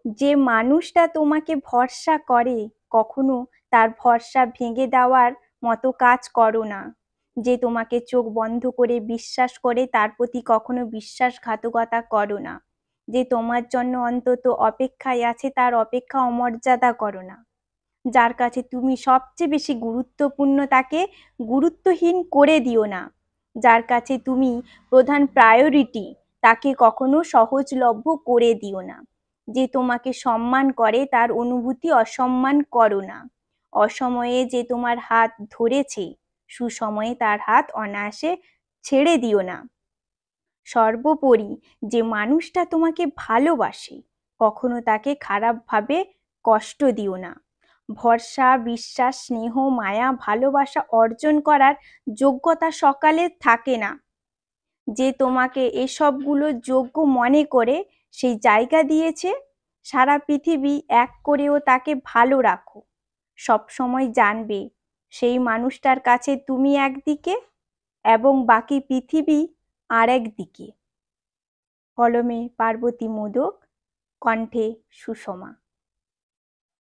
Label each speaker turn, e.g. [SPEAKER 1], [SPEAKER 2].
[SPEAKER 1] যে মানুষটা তোমাকে ভরসা করে কখনো তার ভরসা ভেঙে দেওয়ার মতো কাজ করো না। যে তোমাকে চোখ বন্ধ করে বিশ্বাস করে তার প্রতি কখনো বিশ্বাসঘাতকতা করো না। যে তোমার জন্য অন্তত অপেক্ষায় আছে তার অপেক্ষা অমর্যাদা করো না। যার কাছে তুমি সবচেয়ে বেশি গুরুত্বপূর্ণ তাকে গুরুত্বহীন করে দিও না। যার কাছে তুমি প্রধান প্রায়োরিটি তাকে কখনো সহজলভ্য করে দিও না। যে তোমাকে সম্মান করে তার অনুভূতি অসম্মান করো না। অসময়ে যে তোমার হাত ধরেছে সুসময়ে তার হাত অনায়াসে ছেড়ে দিও না। সর্বোপরি যে মানুষটা তোমাকে ভালোবাসে কখনো তাকে খারাপভাবে কষ্ট দিও না। ভরসা, বিশ্বাস, স্নেহ, মায়া, ভালোবাসা অর্জন করার যোগ্যতা সকলের থাকে না। যে তোমাকে এসবগুলো যোগ্য মনে করে সেই জায়গা দিয়েছে, সারা পৃথিবী এক করেও তাকে ভালো রাখো। সব সময় জানবে সেই মানুষটার কাছে তুমি একদিকে এবং বাকি পৃথিবী আরেক দিকে। কলমে পার্বতী মোদক, কণ্ঠে সুষমা।